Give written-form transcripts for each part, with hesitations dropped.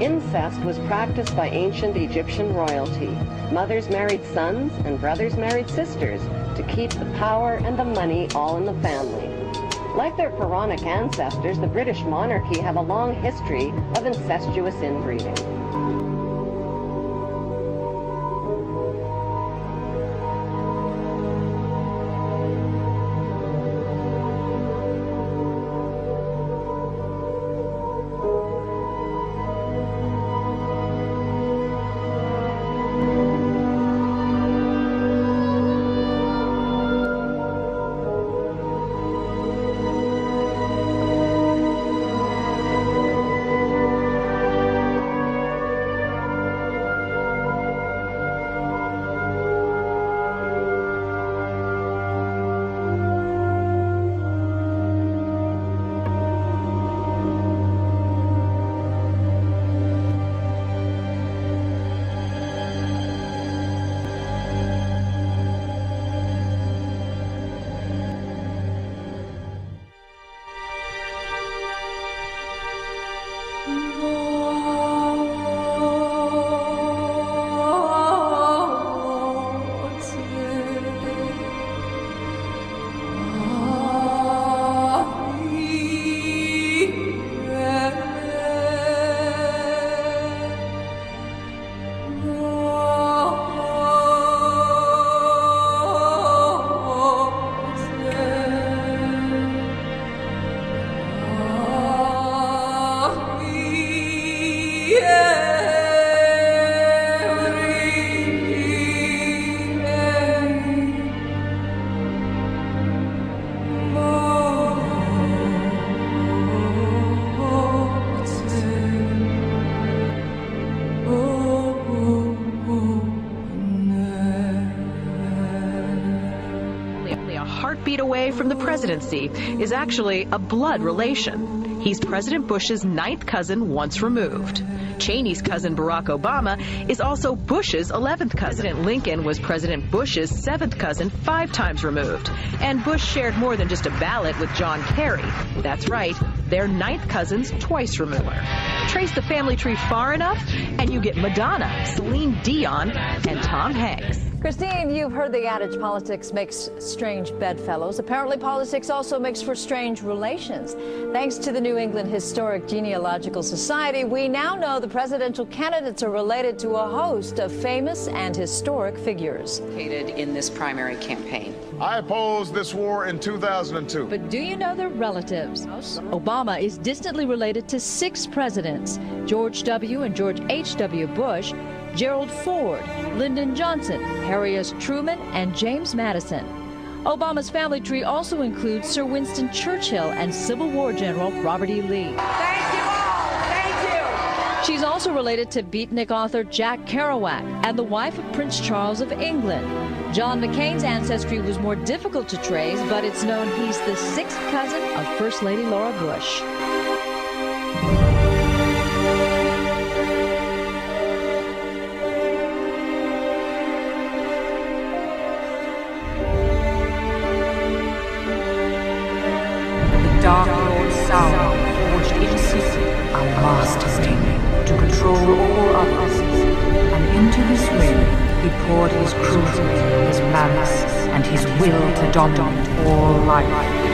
Incest was practiced by ancient Egyptian royalty. Mothers married sons and brothers married sisters to keep the power and the money all in the family. Like their pharaonic ancestors, the British monarchy have a long history of incestuous inbreeding. Feet away from the presidency is actually a blood relation. He's President Bush's 9th cousin once removed. Cheney's cousin Barack Obama is also Bush's 11th cousin. President Lincoln was President Bush's 7th cousin 5 times removed. And Bush shared more than just a ballot with John Kerry. That's right, they're 9th cousins twice removed. Trace the family tree far enough and you get Madonna, Celine Dion, and Tom Hanks. Christine, you've heard the adage politics makes strange bedfellows. Apparently politics also makes for strange relations. Thanks to the New England Historic Genealogical Society, we now know the presidential candidates are related to a host of famous and historic figures. In this primary campaign. I opposed this war in 2002. But do you know their relatives? Obama is distantly related to 6 presidents: George W. and George H.W. Bush, Gerald Ford, Lyndon Johnson, Harry S. Truman, and James Madison. Obama's family tree also includes Sir Winston Churchill and Civil War General Robert E. Lee. Thank you all. Thank you. She's also related to beatnik author Jack Kerouac and the wife of Prince Charles of England. John McCain's ancestry was more difficult to trace, but it's known he's the 6th cousin of First Lady Laura Bush. Dark Lord Sauron forged in secret a master's ring to control all others, and into this ring he poured his cruelty, his malice, and his will to dominate all life.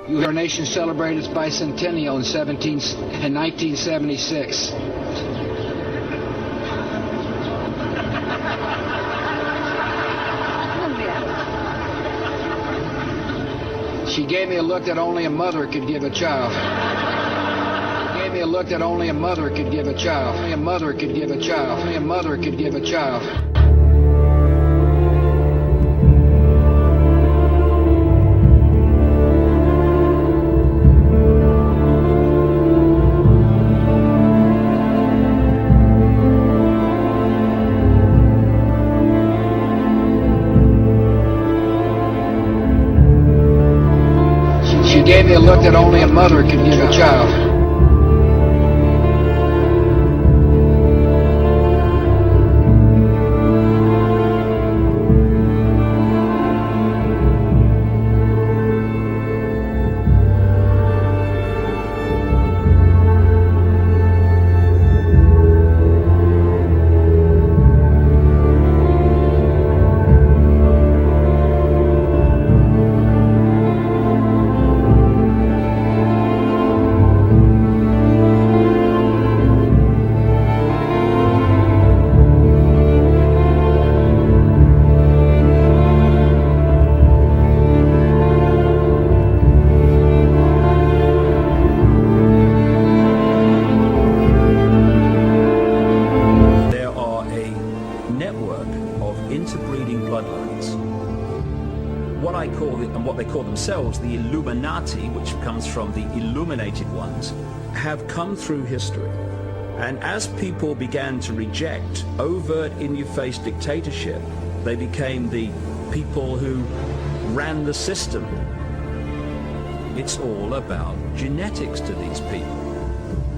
Our nation celebrated its bicentennial in 1976. She gave me a look that only a mother could give a child. She gave me a look that only a mother could give a child. Only a mother could give a child. Only a mother could give a child. She gave me a look that only a mother could give a child. What they call themselves, the Illuminati, which comes from the illuminated ones, have come through history. And as people began to reject overt, in-your-face dictatorship, they became the people who ran the system. It's all about genetics to these people.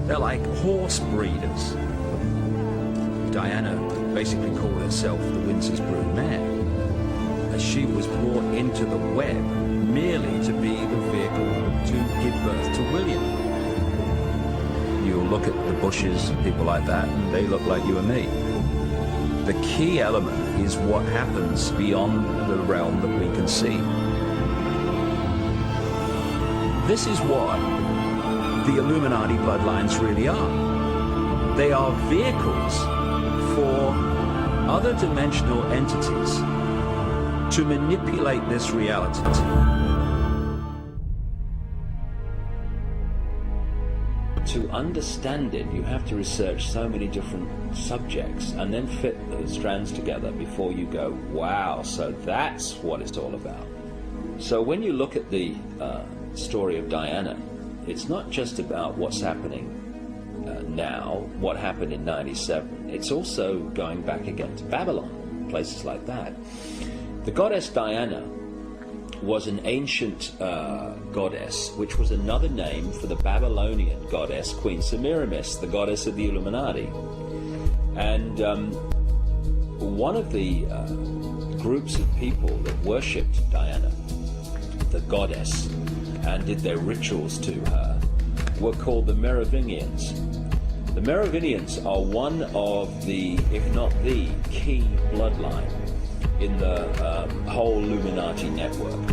They're like horse breeders. Diana basically called herself the Windsor's brood mare. She was brought into the web merely to be the vehicle to give birth to William. You look at the Bushes and people like that, and they look like you and me. The key element is what happens beyond the realm that we can see. This is what the Illuminati bloodlines really are. They are vehicles for other dimensional entities to manipulate this reality. To understand it, you have to research so many different subjects and then fit those strands together before you go, wow, so that's what it's all about. So when you look at the story of Diana, it's not just about what's happening now, what happened in 97. It's also going back again to Babylon, places like that. The goddess Diana was an ancient goddess, which was another name for the Babylonian goddess Queen Semiramis, the goddess of the Illuminati. And one of the groups of people that worshipped Diana, the goddess, and did their rituals to her were called the Merovingians. The Merovingians are one of the, if not the, key bloodline in the whole Illuminati network.